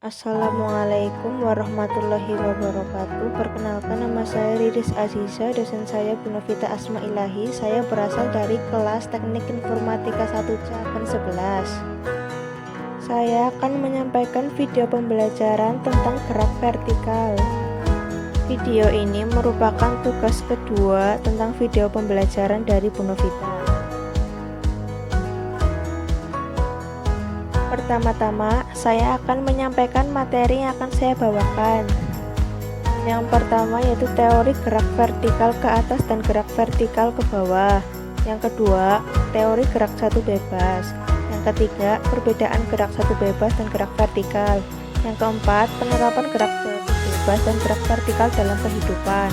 Assalamualaikum warahmatullahi wabarakatuh. Perkenalkan, nama saya Riris Aziza, dosen saya Bu Novita Asma Ilahi. Saya berasal dari kelas Teknik Informatika 1 cabang 11. Saya akan menyampaikan video pembelajaran tentang gerak vertikal. Video ini merupakan tugas kedua tentang video pembelajaran dari Bu Novita. Pertama-tama, saya akan menyampaikan materi yang akan saya bawakan. Yang pertama yaitu teori gerak vertikal ke atas dan gerak vertikal ke bawah. Yang kedua, teori gerak satu bebas. Yang ketiga, perbedaan gerak satu bebas dan gerak vertikal. Yang keempat, penerapan gerak satu bebas dan gerak vertikal dalam kehidupan.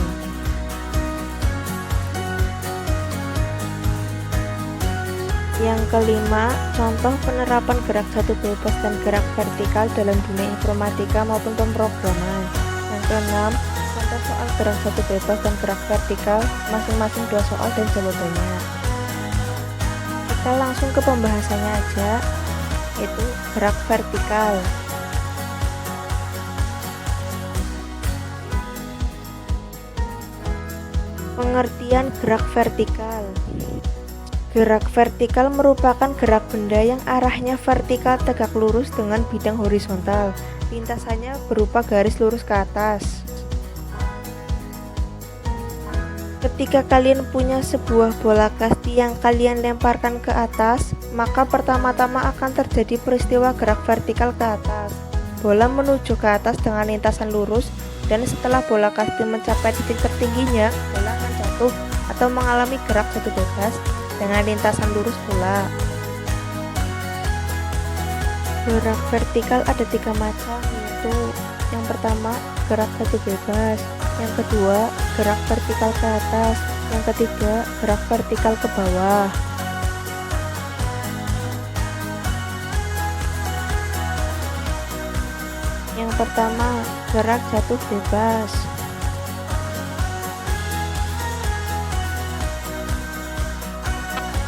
Yang kelima, contoh penerapan gerak satu bebas dan gerak vertikal dalam dunia informatika maupun pemrograman. Yang keenam, contoh soal gerak satu bebas dan gerak vertikal, masing-masing 2 soal dan jawabannya. Kita langsung ke pembahasannya aja, yaitu gerak vertikal. Pengertian gerak vertikal. Gerak vertikal merupakan gerak benda yang arahnya vertikal tegak lurus dengan bidang horizontal. Lintasannya berupa garis lurus ke atas. Ketika kalian punya sebuah bola kasti yang kalian lemparkan ke atas, maka pertama-tama akan terjadi peristiwa gerak vertikal ke atas. Bola menuju ke atas dengan lintasan lurus, dan setelah bola kasti mencapai titik tertingginya, bola akan jatuh atau mengalami gerak satu bebas dengan lintasan lurus pula. Gerak vertikal ada 3 macam, yaitu yang pertama gerak satu bebas, yang kedua gerak vertikal ke atas, yang ketiga gerak vertikal ke bawah. Yang pertama, gerak jatuh bebas.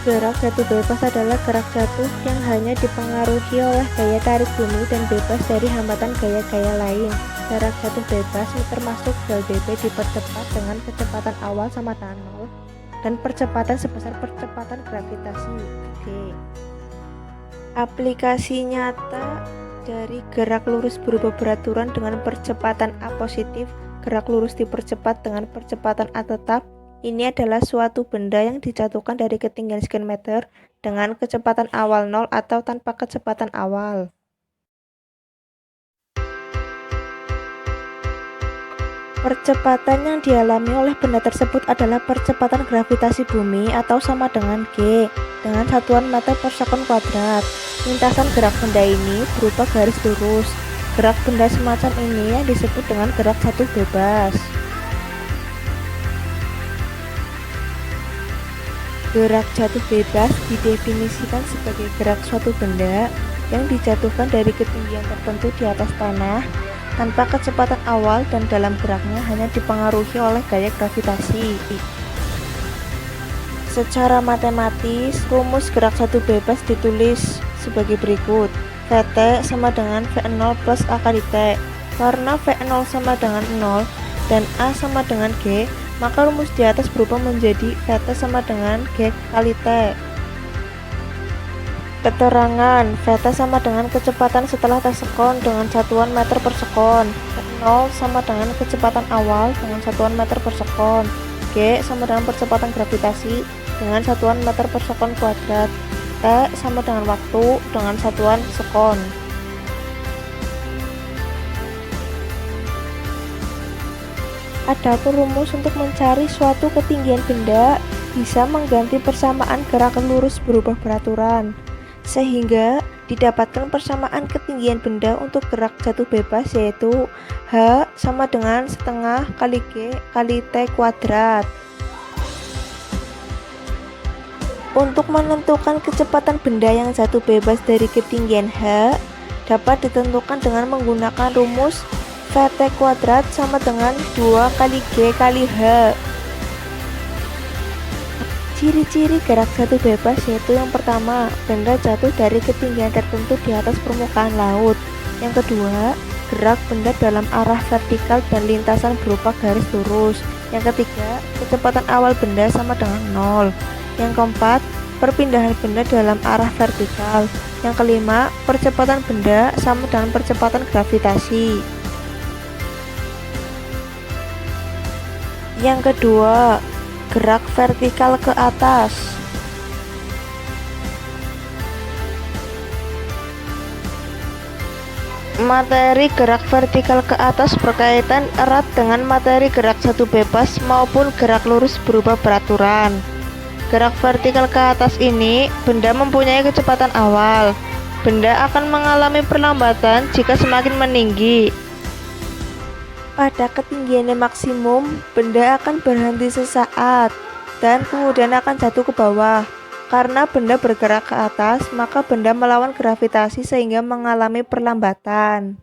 Gerak jatuh bebas adalah gerak jatuh yang hanya dipengaruhi oleh gaya tarik bumi dan bebas dari hambatan gaya-gaya lain. Gerak jatuh bebas termasuk del dB dipercepat dengan kecepatan awal sama dengan 0 dan percepatan sebesar percepatan gravitasi G. Aplikasi nyata dari gerak lurus berubah beraturan dengan percepatan A positif, gerak lurus dipercepat dengan percepatan A tetap. Ini adalah suatu benda yang dijatuhkan dari ketinggian sekian meter dengan kecepatan awal 0 atau tanpa kecepatan awal. Percepatan yang dialami oleh benda tersebut adalah percepatan gravitasi bumi atau sama dengan G dengan satuan meter per sekon kuadrat. Lintasan gerak benda ini berupa garis lurus. Gerak benda semacam ini yang disebut dengan gerak satu bebas. Gerak jatuh bebas didefinisikan sebagai gerak suatu benda yang dijatuhkan dari ketinggian tertentu di atas tanah tanpa kecepatan awal dan dalam geraknya hanya dipengaruhi oleh gaya gravitasi. Secara matematis, rumus gerak satu bebas ditulis sebagai berikut. Vt sama dengan V0 plus A kali T. Karena V0 sama dengan 0 dan A sama dengan G, maka rumus di atas berubah menjadi Vt sama dengan G kali T. Keterangan Vt sama dengan kecepatan setelah T sekon dengan satuan meter per sekon. V0 sama dengan kecepatan awal dengan satuan meter per sekon. G sama dengan percepatan gravitasi dengan satuan meter per sekon kuadrat. T sama dengan waktu dengan satuan sekon. Adapun rumus untuk mencari suatu ketinggian benda bisa mengganti persamaan gerak lurus berubah beraturan, sehingga didapatkan persamaan ketinggian benda untuk gerak jatuh bebas, yaitu H sama dengan setengah kali G kali T kuadrat. Untuk menentukan kecepatan benda yang jatuh bebas dari ketinggian H dapat ditentukan dengan menggunakan rumus Vt kuadrat sama dengan 2 kali G kali H. Ciri-ciri gerak jatuh bebas yaitu yang pertama, benda jatuh dari ketinggian tertentu di atas permukaan laut. Yang kedua, gerak benda dalam arah vertikal dan lintasan berupa garis lurus. Yang ketiga, kecepatan awal benda sama dengan 0. Yang keempat, perpindahan benda dalam arah vertikal. Yang kelima, percepatan benda sama dengan percepatan gravitasi. Yang kedua, gerak vertikal ke atas. Materi gerak vertikal ke atas berkaitan erat dengan materi gerak satu bebas maupun gerak lurus berupa peraturan. Gerak vertikal ke atas ini, benda mempunyai kecepatan awal. Benda akan mengalami perlambatan jika semakin meninggi. Pada ketinggian yang maksimum, benda akan berhenti sesaat dan kemudian akan jatuh ke bawah. Karena benda bergerak ke atas, maka benda melawan gravitasi sehingga mengalami perlambatan.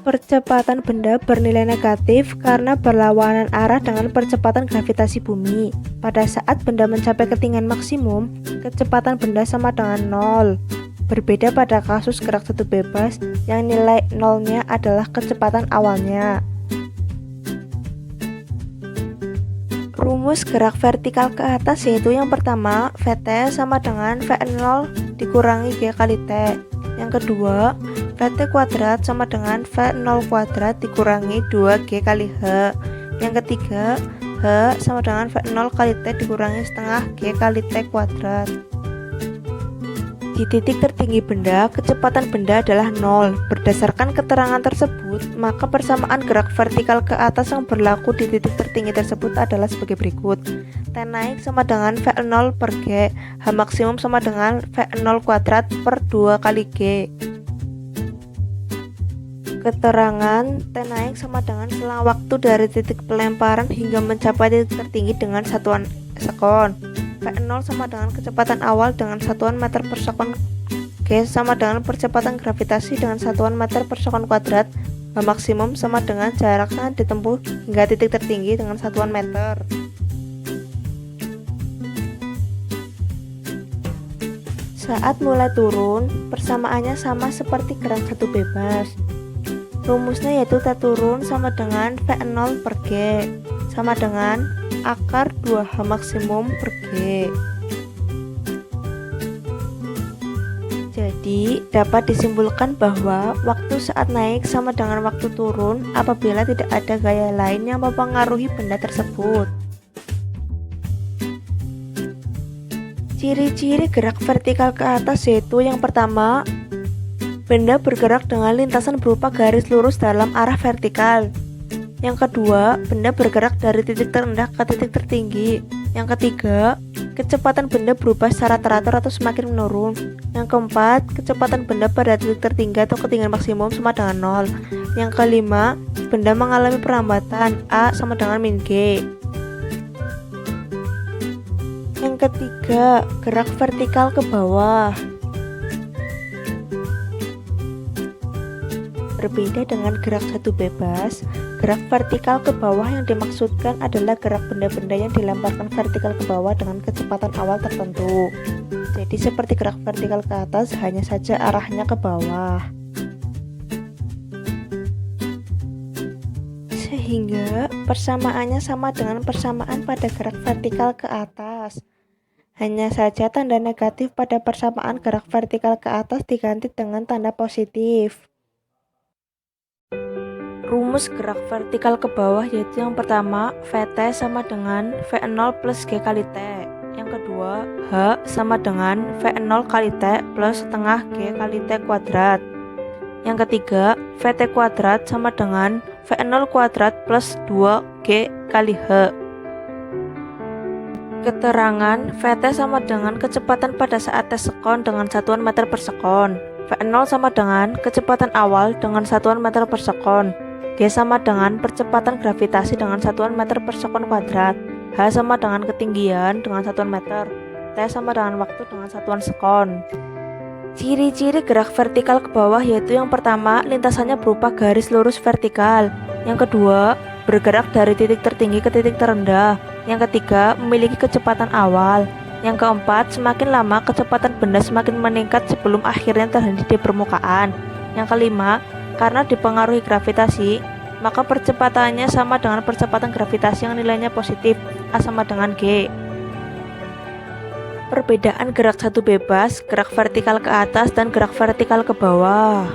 Percepatan benda bernilai negatif karena berlawanan arah dengan percepatan gravitasi bumi. Pada saat benda mencapai ketinggian maksimum, kecepatan benda sama dengan 0. Berbeda pada kasus gerak satu bebas yang nilai nolnya adalah kecepatan awalnya. Rumus gerak vertikal ke atas yaitu yang pertama, Vt sama dengan V0 dikurangi G kali T. Yang kedua, Vt kuadrat sama dengan V0 kuadrat dikurangi 2G kali H. Yang ketiga, H sama dengan V0 kali T dikurangi setengah G kali T kuadrat. Di titik tertinggi benda, kecepatan benda adalah 0. Berdasarkan keterangan tersebut, maka persamaan gerak vertikal ke atas yang berlaku di titik tertinggi tersebut adalah sebagai berikut. T naik sama dengan V0 per G, H maksimum sama dengan V0 kuadrat per 2 kali G. Keterangan T naik sama dengan selang waktu dari titik pelemparan hingga mencapai titik tertinggi dengan satuan sekon. V0 sama dengan kecepatan awal dengan satuan meter per sekon. G sama dengan percepatan gravitasi dengan satuan meter per sekon kuadrat. H maksimum sama dengan jarak yang ditempuh hingga titik tertinggi dengan satuan meter. Saat mulai turun, persamaannya sama seperti gerak satu bebas. Rumusnya yaitu T turun sama dengan V0 per G sama dengan akar 2H maksimum per G. Jadi, dapat disimpulkan bahwa waktu saat naik sama dengan waktu turun apabila tidak ada gaya lain yang mempengaruhi benda tersebut. Ciri-ciri gerak vertikal ke atas yaitu yang pertama, benda bergerak dengan lintasan berupa garis lurus dalam arah vertikal. Yang kedua, benda bergerak dari titik terendah ke titik tertinggi. Yang ketiga, kecepatan benda berubah secara teratur atau semakin menurun. Yang keempat, kecepatan benda pada titik tertinggi atau ketinggian maksimum sama dengan 0. Yang kelima, benda mengalami perlambatan A sama dengan min G. Yang ketiga, gerak vertikal ke bawah. Berbeda dengan gerak satu bebas, gerak vertikal ke bawah yang dimaksudkan adalah gerak benda-benda yang dilemparkan vertikal ke bawah dengan kecepatan awal tertentu. Jadi seperti gerak vertikal ke atas, hanya saja arahnya ke bawah. Sehingga persamaannya sama dengan persamaan pada gerak vertikal ke atas. Hanya saja tanda negatif pada persamaan gerak vertikal ke atas diganti dengan tanda positif. Rumus gerak vertikal ke bawah yaitu yang pertama, Vt sama dengan V0 plus G kali T. Yang kedua, H sama dengan V0 kali T plus setengah G kali T kuadrat. Yang ketiga, Vt kuadrat sama dengan V0 kuadrat plus 2G kali H. Keterangan Vt sama dengan kecepatan pada saat T sekon dengan satuan meter per sekon. V0 sama dengan kecepatan awal dengan satuan meter per sekon. G sama dengan percepatan gravitasi dengan satuan meter per sekon kuadrat. H sama dengan ketinggian dengan satuan meter. T sama dengan waktu dengan satuan sekon. Ciri-ciri gerak vertikal ke bawah yaitu yang pertama, lintasannya berupa garis lurus vertikal. Yang kedua, bergerak dari titik tertinggi ke titik terendah. Yang ketiga, memiliki kecepatan awal. Yang keempat, semakin lama kecepatan benda semakin meningkat sebelum akhirnya terhenti di permukaan. Yang kelima, Karena dipengaruhi gravitasi, maka percepatannya sama dengan percepatan gravitasi yang nilainya positif, A sama dengan G. Perbedaan gerak satu bebas, gerak vertikal ke atas dan gerak vertikal ke bawah.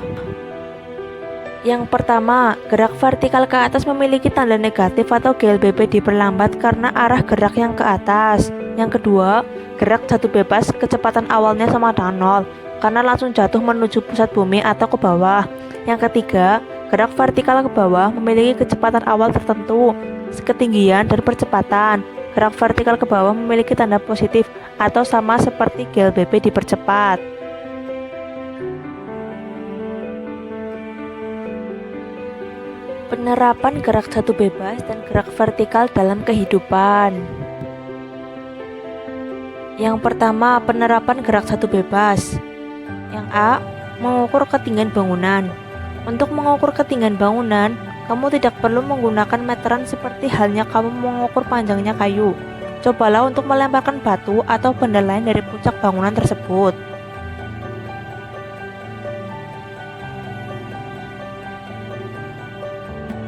Yang pertama, gerak vertikal ke atas memiliki tanda negatif atau GLBP diperlambat karena arah gerak yang ke atas. Yang kedua, gerak satu bebas kecepatan awalnya sama dengan 0 karena langsung jatuh menuju pusat bumi atau ke bawah. Yang ketiga, gerak vertikal ke bawah memiliki kecepatan awal tertentu, ketinggian dan percepatan. Gerak vertikal ke bawah memiliki tanda positif atau sama seperti GLBP dipercepat. Penerapan gerak satu bebas dan gerak vertikal dalam kehidupan. Yang pertama, penerapan gerak satu bebas. Yang A, mengukur ketinggian bangunan. Untuk mengukur ketinggian bangunan, kamu tidak perlu menggunakan meteran seperti halnya kamu mengukur panjangnya kayu. Cobalah untuk melemparkan batu atau benda lain dari puncak bangunan tersebut.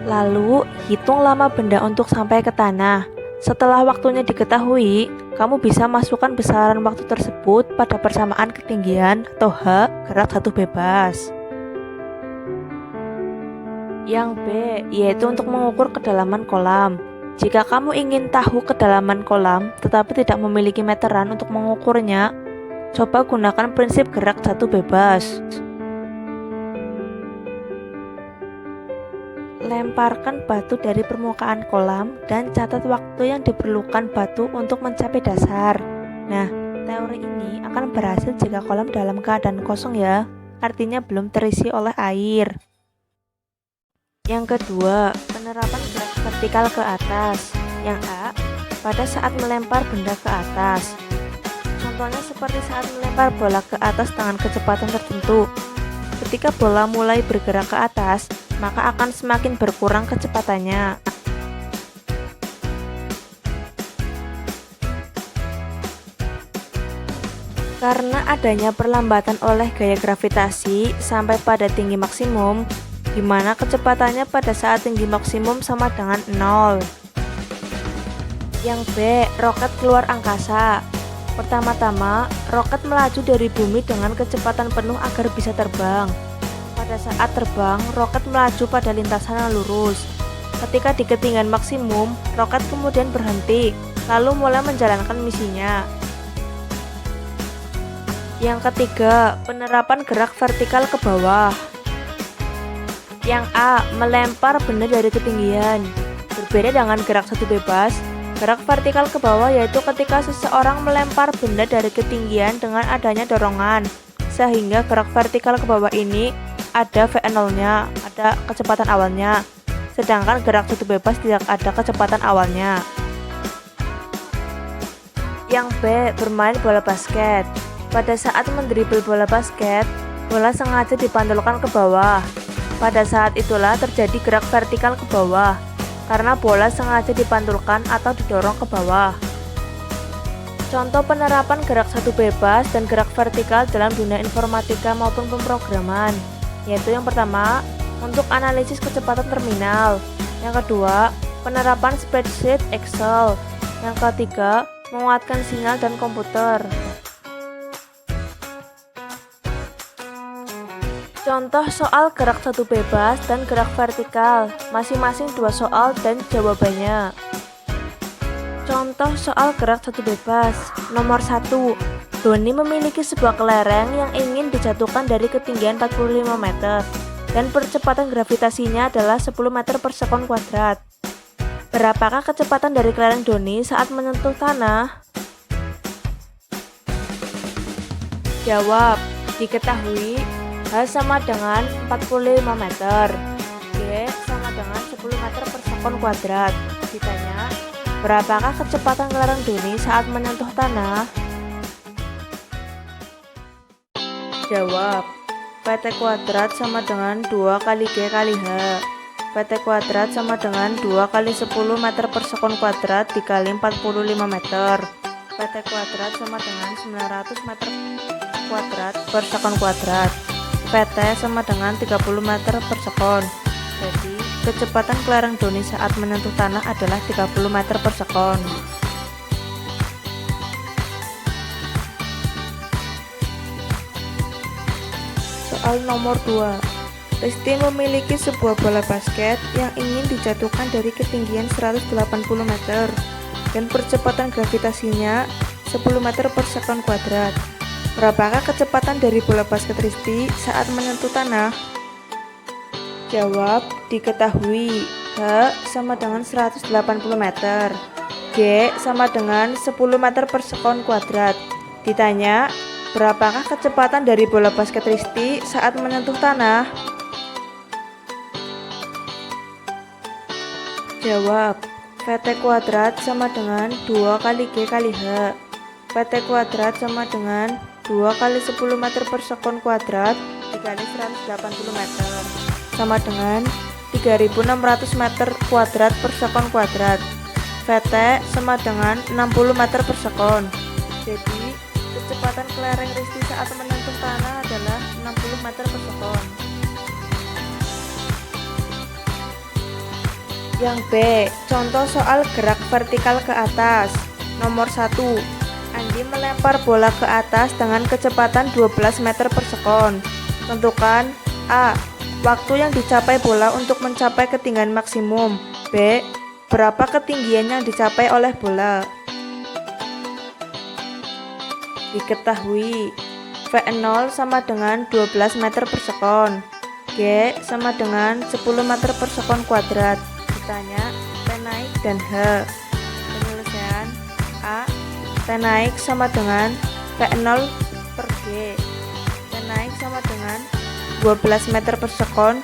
Lalu, hitung lama benda untuk sampai ke tanah. Setelah waktunya diketahui, kamu bisa masukkan besaran waktu tersebut pada persamaan ketinggian atau H gerak satu bebas. Yang B, yaitu untuk mengukur kedalaman kolam. Jika kamu ingin tahu kedalaman kolam tetapi tidak memiliki meteran untuk mengukurnya, coba gunakan prinsip gerak satu bebas. Lemparkan batu dari permukaan kolam dan catat waktu yang diperlukan batu untuk mencapai dasar. Nah, teori ini akan berhasil jika kolam dalam keadaan kosong ya, artinya belum terisi oleh air. Yang kedua, penerapan gerak vertikal ke atas. Yang A, pada saat melempar benda ke atas. Contohnya seperti saat melempar bola ke atas dengan kecepatan tertentu. Ketika bola mulai bergerak ke atas, maka akan semakin berkurang kecepatannya. Karena adanya perlambatan oleh gaya gravitasi sampai pada tinggi maksimum, di mana kecepatannya pada saat tinggi maksimum sama dengan 0. Yang B, roket keluar angkasa. Pertama-tama, roket melaju dari bumi dengan kecepatan penuh agar bisa terbang. Pada saat terbang, roket melaju pada lintasan yang lurus. Ketika di ketinggian maksimum, roket kemudian berhenti, lalu mulai menjalankan misinya. Yang ketiga, penerapan gerak vertikal ke bawah. Yang A, melempar benda dari ketinggian. Berbeda dengan gerak satu bebas, gerak vertikal ke bawah yaitu ketika seseorang melempar benda dari ketinggian dengan adanya dorongan, sehingga gerak vertikal ke bawah ini ada V0-nya, ada kecepatan awalnya, sedangkan gerak satu bebas tidak ada kecepatan awalnya. Yang B, bermain bola basket. Pada saat mendribel bola basket, bola sengaja dipantulkan ke bawah. Pada saat itulah terjadi gerak vertikal ke bawah, karena bola sengaja dipantulkan atau didorong ke bawah. Contoh penerapan gerak satu bebas dan gerak vertikal dalam dunia informatika maupun pemrograman, yaitu yang pertama, untuk analisis kecepatan terminal. Yang kedua, penerapan spreadsheet Excel. Yang ketiga, menguatkan sinyal dan komputer. Contoh soal gerak satu bebas dan gerak vertikal, masing-masing 2 soal dan jawabannya. Contoh soal gerak satu bebas. Nomor 1. Doni memiliki sebuah kelereng yang ingin dijatuhkan dari ketinggian 45 meter dan percepatan gravitasinya adalah 10 meter per sekon kuadrat. Berapakah kecepatan dari kelereng Doni saat menyentuh tanah? Jawab, diketahui H sama dengan 45 meter, G sama dengan 10 meter per sekon kuadrat. Ditanya, berapakah kecepatan kelereng Doni saat menyentuh tanah? Jawab, PT kuadrat sama dengan 2 kali G kali H. PT kuadrat sama dengan 2 kali 10 meter per sekon kuadrat dikali 45 meter. PT kuadrat sama dengan 900 meter kuadrat per sekon kuadrat. Vt sama dengan 30 meter per sekon. Jadi, kecepatan kelereng Doni saat menyentuh tanah adalah 30 meter per sekon. Soal nomor 2. Risti memiliki sebuah bola basket yang ingin dijatuhkan dari ketinggian 180 meter dan percepatan gravitasinya 10 meter per sekon kuadrat. Berapakah kecepatan dari bola basket Risti saat menyentuh tanah? Jawab, diketahui H sama dengan 180 meter, G sama dengan 10 meter per sekon kuadrat. Ditanya, berapakah kecepatan dari bola basket Risti saat menyentuh tanah? Jawab, Vt kuadrat sama dengan 2 kali G kali H. Vt kuadrat sama dengan 2 kali 10 meter per sekon kuadrat dikali 180 meter sama dengan 3600 meter kuadrat per sekon kuadrat. Vt sama dengan 60 meter per sekon. Jadi, kecepatan kelereng Risti saat menyentuh tanah adalah 60 meter per sekon. Yang B, contoh soal gerak vertikal ke atas. Nomor 1, Andi melempar bola ke atas dengan kecepatan 12 meter per sekon. Tentukan A, waktu yang dicapai bola untuk mencapai ketinggian maksimum. B, berapa ketinggian yang dicapai oleh bola. Diketahui V0 sama dengan 12 meter per sekon, G sama dengan 10 meter per sekon kuadrat. Ditanya T naik dan H. Penyelesaian A, T naik sama dengan V0 per G. T naik sama dengan 12 meter per sekon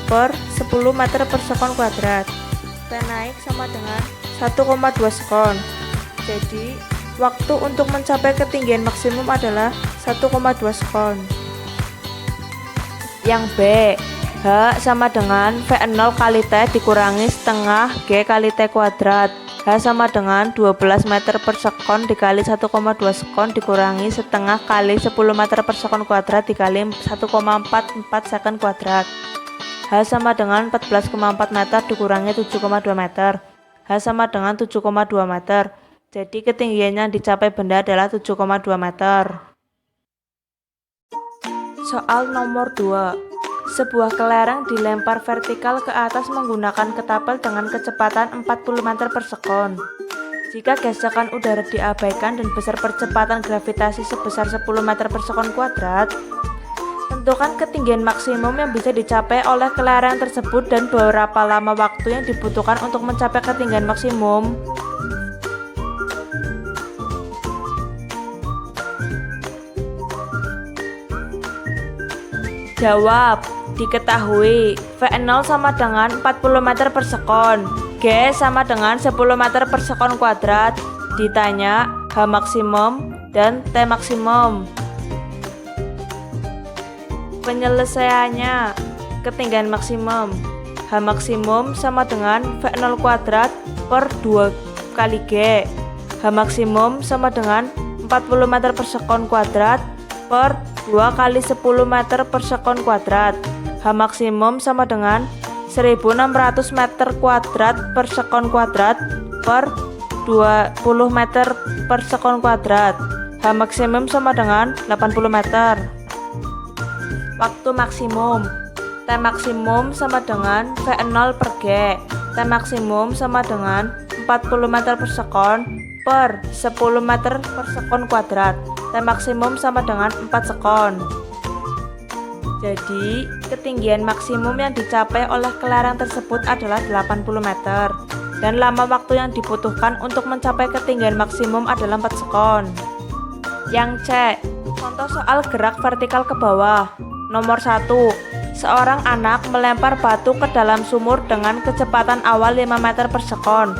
per 10 meter per sekon kuadrat. T naik sama dengan 1,2 sekon. Jadi, waktu untuk mencapai ketinggian maksimum adalah 1,2 sekon. Yang B, H sama dengan V0 kali T dikurangi setengah G kali T kuadrat. H sama dengan 12 meter per sekon dikali 1,2 sekon dikurangi setengah kali 10 meter per sekon kuadrat dikali 1,44 sekon kuadrat. H sama dengan 14,4 meter dikurangi 7,2 meter. H sama dengan 7,2 meter. Jadi ketinggian yang dicapai benda adalah 7,2 meter. Soal nomor 2. Sebuah kelereng dilempar vertikal ke atas menggunakan ketapel dengan kecepatan 40 meter per sekon. Jika gesekan udara diabaikan dan besar percepatan gravitasi sebesar 10 meter per sekon kuadrat, tentukan ketinggian maksimum yang bisa dicapai oleh kelereng tersebut dan berapa lama waktu yang dibutuhkan untuk mencapai ketinggian maksimum. Jawab, diketahui V0 sama dengan 40 meter per sekon, G sama dengan 10 meter per sekon kuadrat. Ditanya H maksimum dan T maksimum. Penyelesaiannya, ketinggian maksimum H maksimum sama dengan V0 kuadrat per 2 kali G. H maksimum sama dengan 40 meter per sekon kuadrat per 2 kali 10 meter per sekon kuadrat. H maksimum sama dengan 1600 meter kuadrat per sekon kuadrat per 20 meter per sekon kuadrat. H maksimum sama dengan 80 meter. Waktu maksimum T maksimum sama dengan V0 per G. T maksimum sama dengan 40 meter per sekon per 10 meter per sekon kuadrat. T maksimum sama dengan 4 sekon. Jadi, ketinggian maksimum yang dicapai oleh kelereng tersebut adalah 80 meter dan lama waktu yang dibutuhkan untuk mencapai ketinggian maksimum adalah 4 sekon. Yang C, contoh soal gerak vertikal ke bawah. Nomor 1, seorang anak melempar batu ke dalam sumur dengan kecepatan awal 5 meter per sekon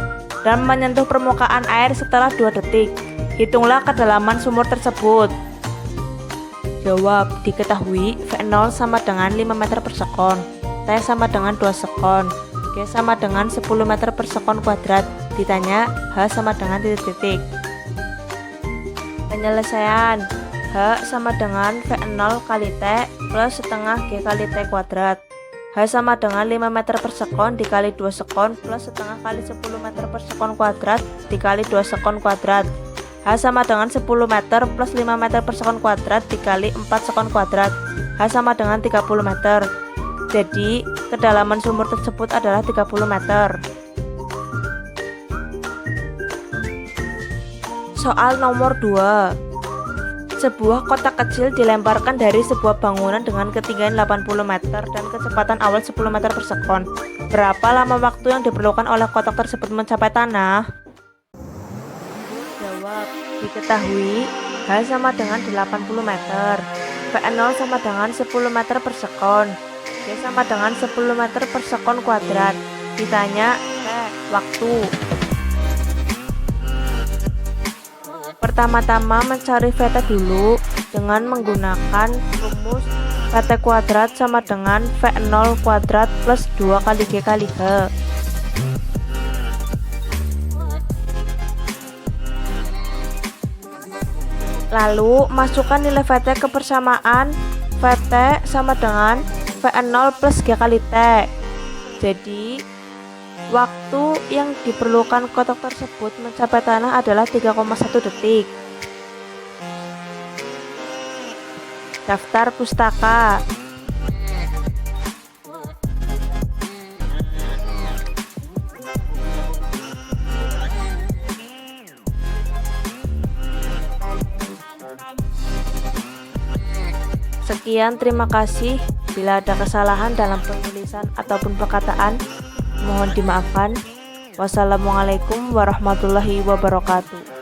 dan menyentuh permukaan air setelah 2 detik. Hitunglah kedalaman sumur tersebut. Jawab, diketahui V0 sama dengan 5 meter per sekon, T sama dengan 2 sekon, G sama dengan 10 meter per sekon kuadrat. Ditanya H sama dengan titik-titik. Penyelesaian, H sama dengan V0 kali T plus setengah G kali T kuadrat. H sama dengan 5 meter per sekon dikali 2 sekon plus setengah kali 10 meter per sekon kuadrat dikali 2 sekon kuadrat. H sama dengan 10 meter plus 5 meter per sekon kuadrat dikali 4 sekon kuadrat. H sama dengan 30 meter. Jadi, kedalaman sumur tersebut adalah 30 meter. Soal nomor 2. Sebuah kotak kecil dilemparkan dari sebuah bangunan dengan ketinggian 80 meter dan kecepatan awal 10 meter per sekon. Berapa lama waktu yang diperlukan oleh kotak tersebut mencapai tanah? Jawab. Diketahui H sama dengan 80 meter, V0 sama dengan 10 meter per sekon, G sama dengan 10 meter per sekon kuadrat. Ditanya waktu. Pertama-tama mencari VT dulu dengan menggunakan rumus VT kuadrat sama dengan V0 kuadrat plus 2 kali G kali H. Lalu masukkan nilai VT ke persamaan VT sama dengan V0 plus G kali T. Jadi waktu yang diperlukan kotak tersebut mencapai tanah adalah 3,1 detik. Daftar pustaka. Sekian, terima kasih. Bila ada kesalahan dalam penulisan ataupun perkataan, mohon dimaafkan. Wassalamualaikum warahmatullahi wabarakatuh.